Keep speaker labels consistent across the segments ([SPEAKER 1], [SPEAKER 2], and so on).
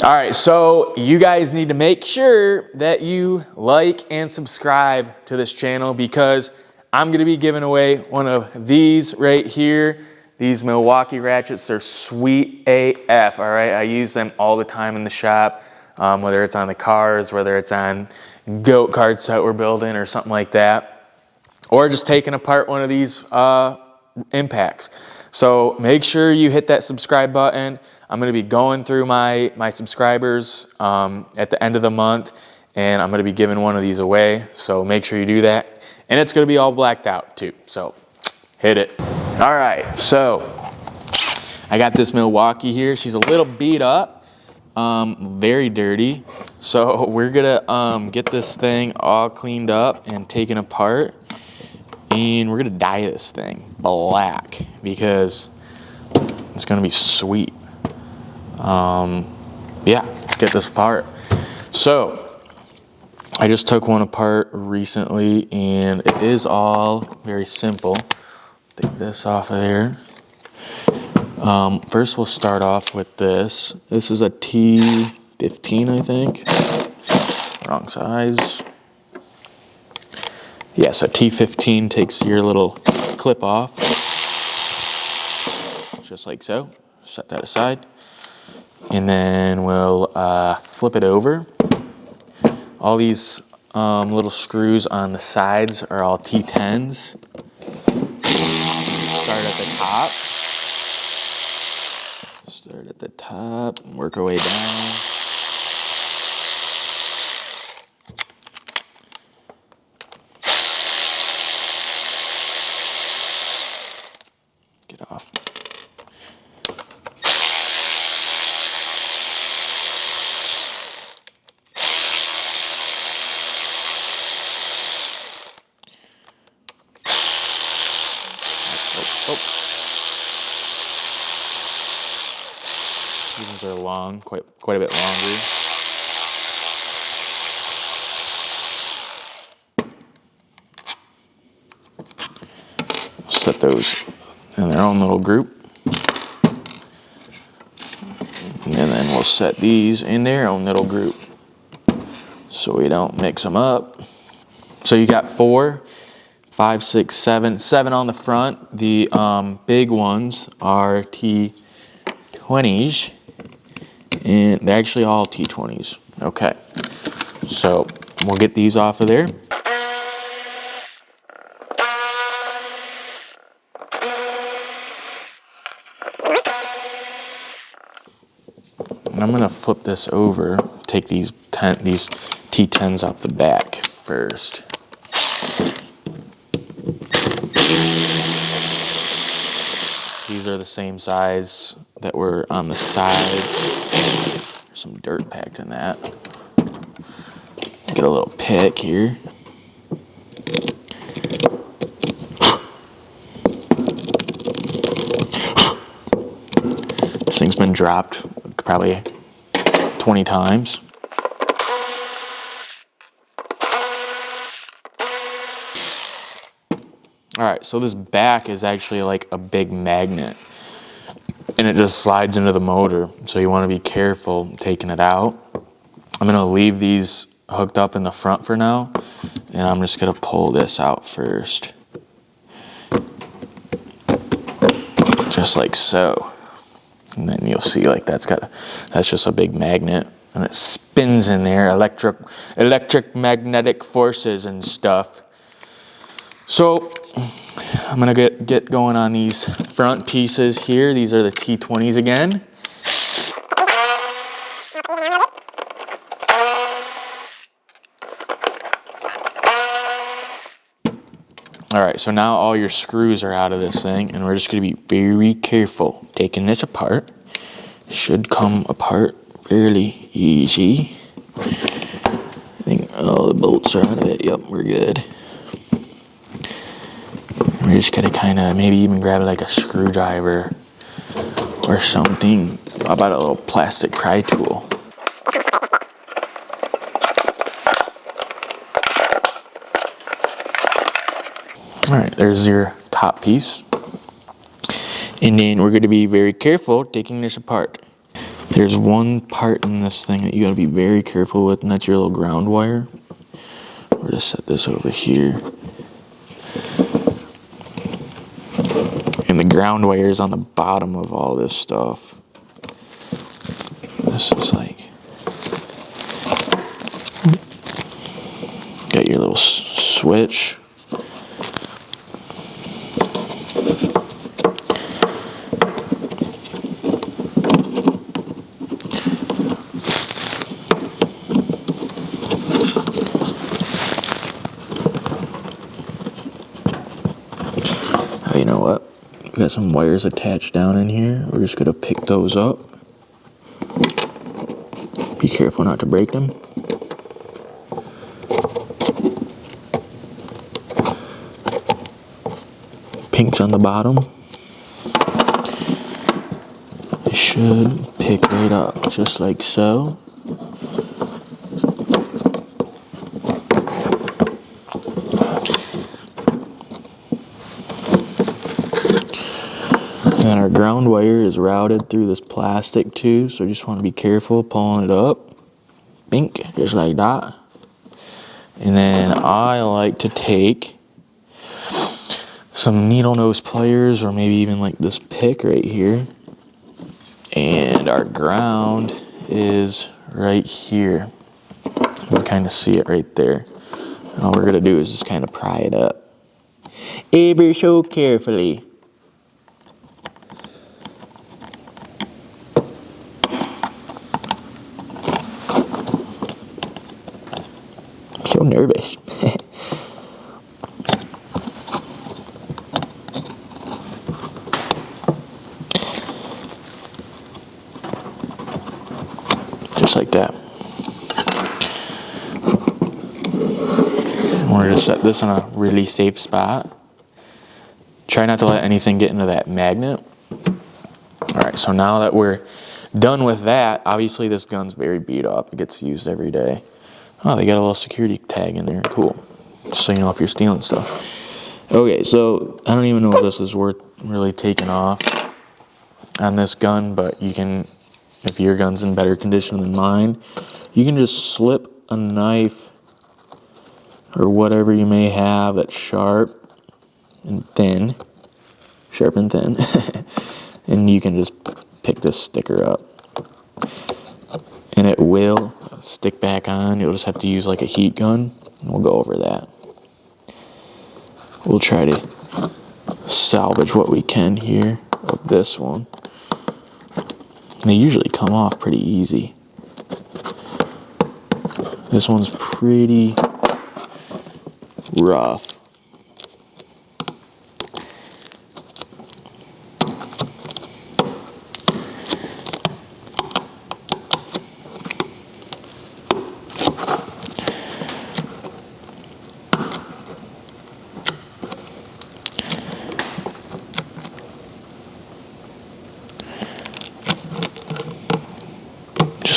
[SPEAKER 1] All right, so you guys need to make sure that you like and subscribe to this channel because I'm gonna be giving away one of these right here. These Milwaukee ratchets, they're sweet AF, all right? I use them all the time in the shop, whether it's on the cars, whether it's on goat carts that we're building or something like that, or just taking apart one of these impacts. So make sure you hit that subscribe button. I'm gonna be going through my subscribers at the end of the month, and I'm gonna be giving one of these away. So make sure you do that. And it's gonna be all blacked out too, so hit it. All right, so I got this Milwaukee here. She's a little beat up, very dirty. So we're gonna get this thing all cleaned up and taken apart. And we're gonna dye this thing black because it's gonna be sweet. Yeah, let's get this apart. So I just took one apart recently and it is all very simple. Take this off of there. First we'll start off with this. This is a T15, I think. Wrong size. Yes, a T15 takes your little clip off, just like so. Set that aside. And then we'll flip it over. All these little screws on the sides are all T10s. Start at the top, work our way down. Get off. These ones are long, quite a bit longer. Set those in their own little group. And then we'll set these in their own little group so we don't mix them up. So you got 4, 5, 6, 7 on the front. The big ones are T20s, and they're actually all T20s. Okay, so we'll get these off of there. And I'm gonna flip this over, take these T10s off the back first. These are the same size that were on the side. There's some dirt packed in that. Get a little pick here. This thing's been dropped probably 20 times. All right, so this back is actually like a big magnet and it just slides into the motor. So you want to be careful taking it out. I'm gonna leave these hooked up in the front for now, and I'm just gonna pull this out first. Just like so. And then you'll see like that's just a big magnet and it spins in there, electric magnetic forces and stuff. So I'm gonna get going on these front pieces here. These are the T20s again. All right, so now all your screws are out of this thing, and we're just gonna be very careful taking this apart. It should come apart fairly easy. I think all the bolts are out of it. Yep, we're good. We're just gonna kind of maybe even grab like a screwdriver or something. How about a little plastic pry tool? All right, there's your top piece. And then we're gonna be very careful taking this apart. There's one part in this thing that you gotta be very careful with, and that's your little ground wire. We're gonna set this over here. And the ground wire is on the bottom of all this stuff. This is like, got your little switch. You know what? We got some wires attached down in here. We're just gonna pick those up. Be careful not to break them. Pink's on the bottom. It should pick right up, just like so. And our ground wire is routed through this plastic too, so just want to be careful pulling it up. Bink, just like that. And then I like to take some needle nose pliers, or maybe even like this pick right here. And our ground is right here. You can kind of see it right there. And all we're gonna do is just kind of pry it up. Ever so carefully. So nervous. Just like that. And we're going to set this in a really safe spot. Try not to let anything get into that magnet. Alright, so now that we're done with that, obviously this gun's very beat up. It gets used every day. Oh, they got a little security tag in there. Cool. Just so you know if you're stealing stuff. Okay, so I don't even know if this is worth really taking off on this gun, but you can, if your gun's in better condition than mine, you can just slip a knife or whatever you may have that's sharp and thin. Sharp and thin. And you can just pick this sticker up. And it will stick back on. You'll just have to use like a heat gun, and we'll go over that. We'll try to salvage what we can here of this one. They usually come off pretty easy. This one's pretty rough.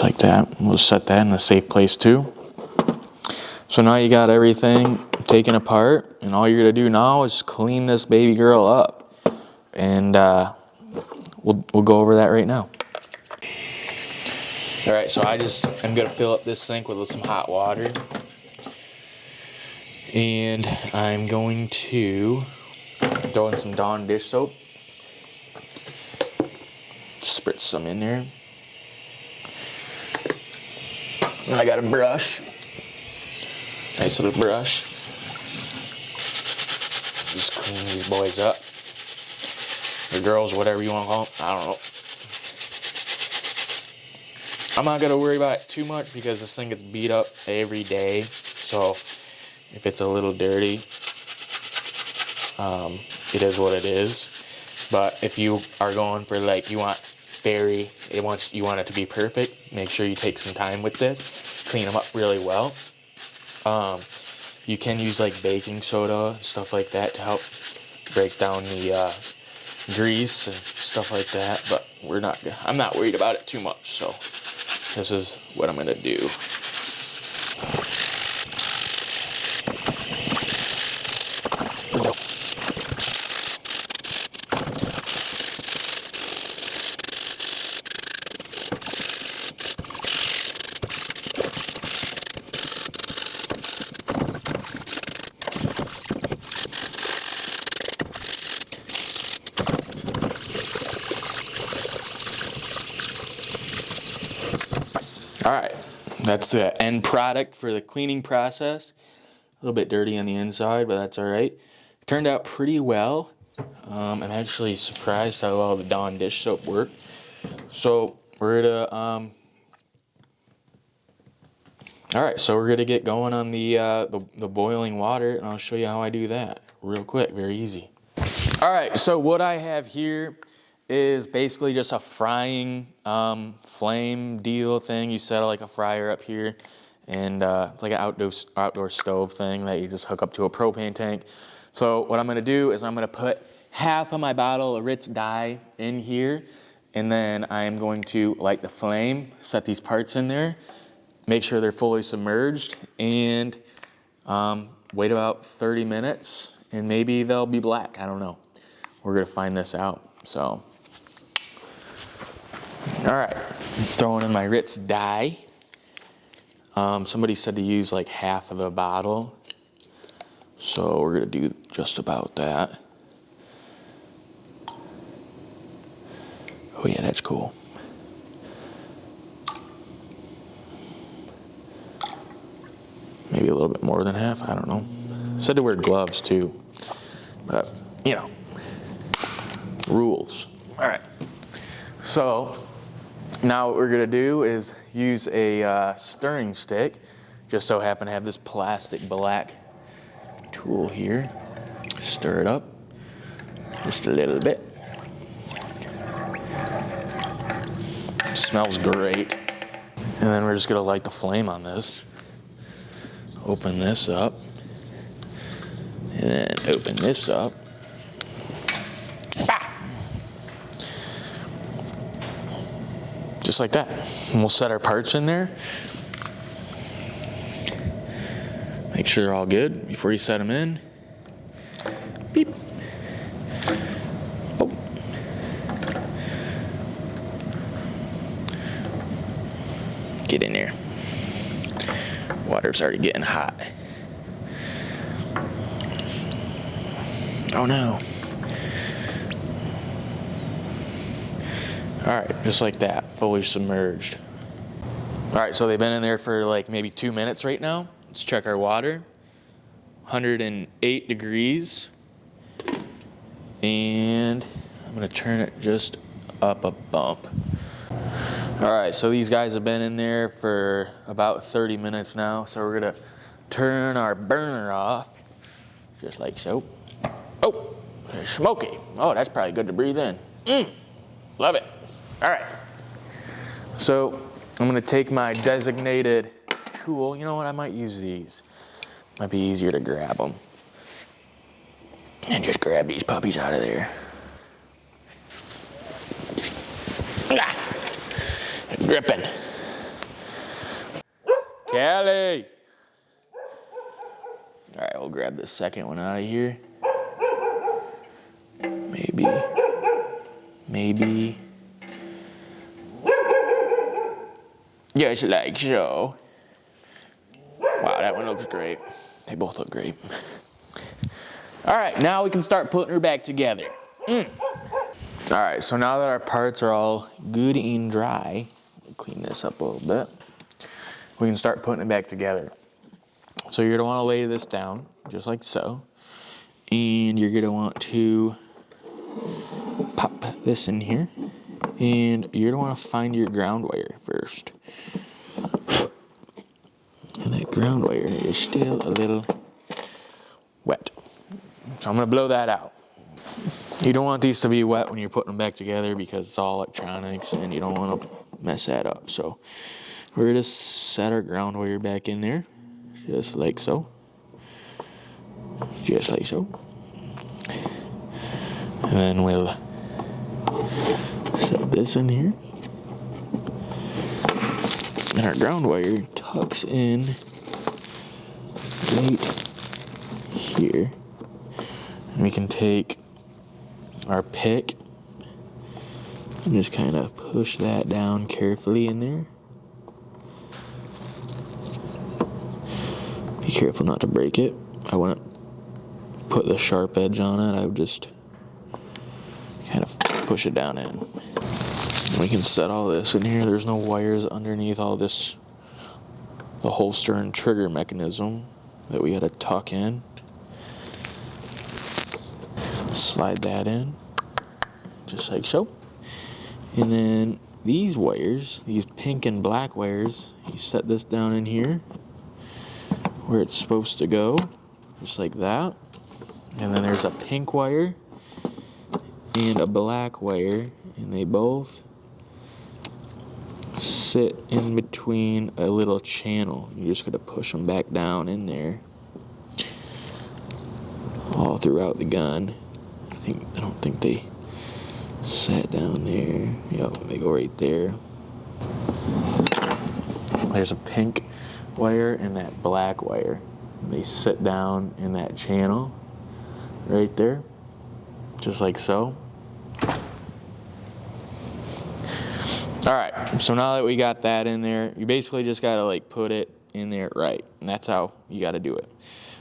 [SPEAKER 1] Like that. We'll set that in a safe place too. So now you got everything taken apart, and all you're gonna do now is clean this baby girl up, and we'll go over that right now. All right, so I'm gonna fill up this sink with some hot water, and I'm going to throw in some Dawn dish soap. Spritz some in there. And I got a brush, nice little brush. Just clean these boys up, or girls, whatever you want to call them. I don't know. I'm not gonna worry about it too much because this thing gets beat up every day. So if it's a little dirty, it is what it is. But if you are going for like you want it to be perfect, make sure you take some time with this, clean them up really well. You can use like baking soda and stuff like that to help break down the grease and stuff like that, but I'm not worried about it too much, so this is what I'm gonna do. All right, that's the end product for the cleaning process. A little bit dirty on the inside, but that's all right. It turned out pretty well. I'm actually surprised how well the Dawn dish soap worked. So we're gonna, all right, so we're gonna get going on the boiling water, and I'll show you how I do that real quick, very easy. All right, so what I have here is basically just a frying flame deal thing. You set like a fryer up here, and it's like an outdoor stove thing that you just hook up to a propane tank. So what I'm gonna do is I'm gonna put half of my bottle of Ritz dye in here, and then I am going to light the flame, set these parts in there, make sure they're fully submerged, and wait about 30 minutes, and maybe they'll be black, I don't know. We're gonna find this out, so. All right, throwing in my Ritz dye. Somebody said to use like half of the bottle, so we're gonna do just about that. Oh yeah, that's cool. Maybe a little bit more than half, I don't know. Said to wear gloves too, but you know, rules. All right, so now what we're gonna do is use a stirring stick. Just so happen to have this plastic black tool here. Stir it up just a little bit. Smells great. And then we're just gonna light the flame on this. Open this up. And then open this up. Just like that. And we'll set our parts in there. Make sure they're all good before you set them in. Beep. Oh. Get in there. Water's already getting hot. Oh no. All right, just like that, fully submerged. All right, so they've been in there for like maybe 2 minutes right now. Let's check our water. 108 degrees. And I'm gonna turn it just up a bump. All right, so these guys have been in there for about 30 minutes now. So we're gonna turn our burner off, just like so. Oh, it's smoky. Oh, that's probably good to breathe in. Love it. All right, so I'm gonna take my designated tool. You know what, I might use these. Might be easier to grab them. And just grab these puppies out of there. Ah, dripping. Callie. All right, we'll grab the second one out of here. Maybe. Just like so. Wow, that one looks great. They both look great. All right, now we can start putting her back together. All right, so now that our parts are all good and dry, we'll clean this up a little bit. We can start putting it back together. So you're gonna wanna lay this down, just like so. And you're gonna want to pop this in here. And you're gonna wanna find your ground wire first. And that ground wire is still a little wet. So I'm gonna blow that out. You don't want these to be wet when you're putting them back together because it's all electronics and you don't wanna mess that up. So we're gonna set our ground wire back in there, just like so. Just like so. And then we'll set this in here. And our ground wire tucks in right here. And we can take our pick and just kind of push that down carefully in there. Be careful not to break it. I wouldn't put the sharp edge on it. I would just kind of push it down in. We can set all this in here. There's no wires underneath all this, the holster and trigger mechanism that we gotta tuck in. Slide that in, just like so. And then these wires, these pink and black wires, you set this down in here where it's supposed to go, just like that. And then there's a pink wire and a black wire, and they both sit in between a little channel. You're just gonna push them back down in there all throughout the gun. I don't think they sat down there. Yep, they go right there. There's a pink wire and that black wire. They sit down in that channel right there, just like so. All right, so now that we got that in there, you basically just gotta like put it in there right, and that's how you gotta do it.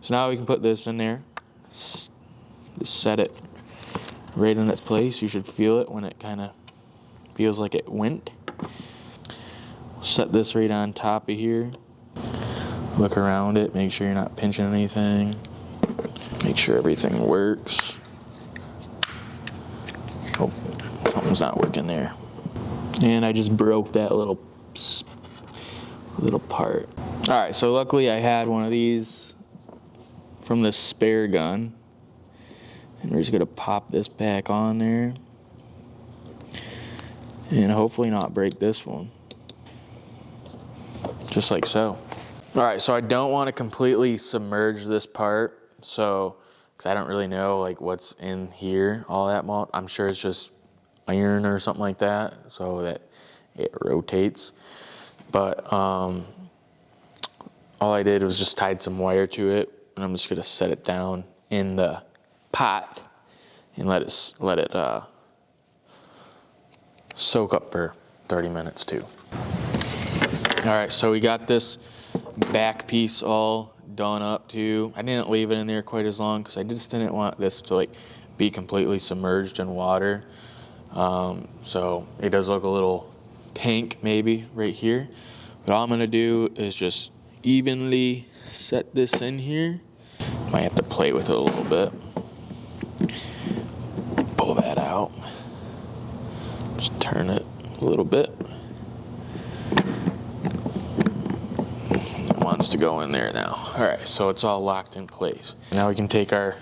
[SPEAKER 1] So now we can put this in there, just set it right in its place. You should feel it when it kind of feels like it went. Set this right on top of here. Look around it, make sure you're not pinching anything. Make sure everything works. Oh, something's not working there. And I just broke that little part. All right, so luckily I had one of these from the spare gun. And we're just gonna pop this back on there. And hopefully not break this one. Just like so. All right, so I don't want to completely submerge this part, so, because I don't really know like what's in here all that much. I'm sure it's just iron or something like that, so that it rotates. But all I did was just tied some wire to it, and I'm just gonna set it down in the pot and let it soak up for 30 minutes too. All right, so we got this back piece all done up too. I didn't leave it in there quite as long because I just didn't want this to like be completely submerged in water. So it does look a little pink maybe right here. But all I'm gonna do is just evenly set this in here. Might have to play with it a little bit. Pull that out. Just turn it a little bit. It wants to go in there now. All right, so it's all locked in place. Now we can take our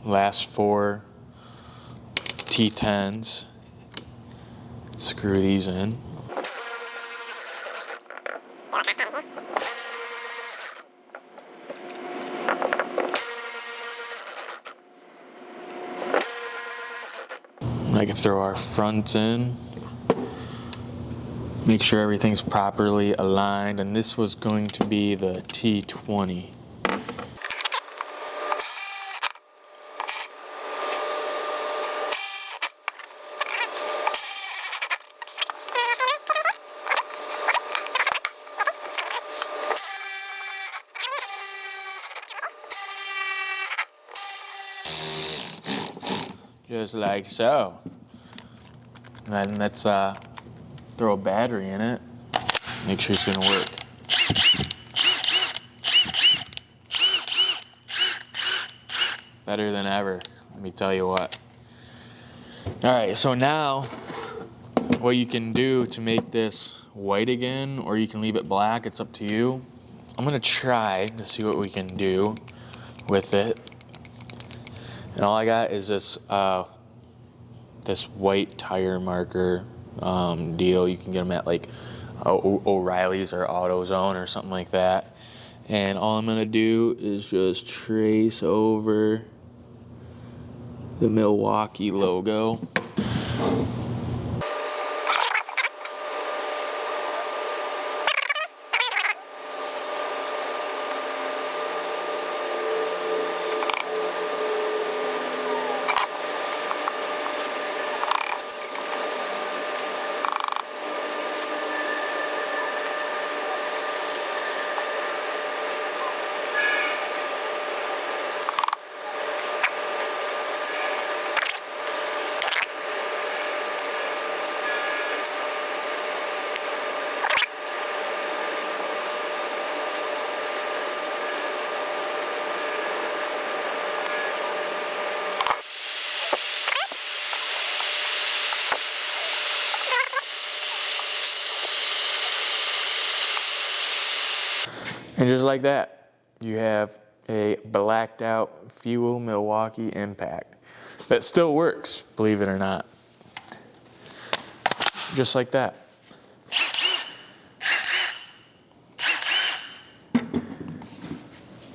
[SPEAKER 1] last 4 T10s, screw these in. I can throw our fronts in, make sure everything's properly aligned, and this was going to be the T20. Just like so. And then let's throw a battery in it. Make sure it's gonna work. Better than ever, let me tell you what. All right, so now what you can do to make this white again, or you can leave it black, it's up to you. I'm gonna try to see what we can do with it. And all I got is this this white tire marker deal. You can get them at like O'Reilly's or AutoZone or something like that. And all I'm gonna do is just trace over the Milwaukee logo. And just like that, you have a blacked out fuel Milwaukee impact that still works, believe it or not. Just like that.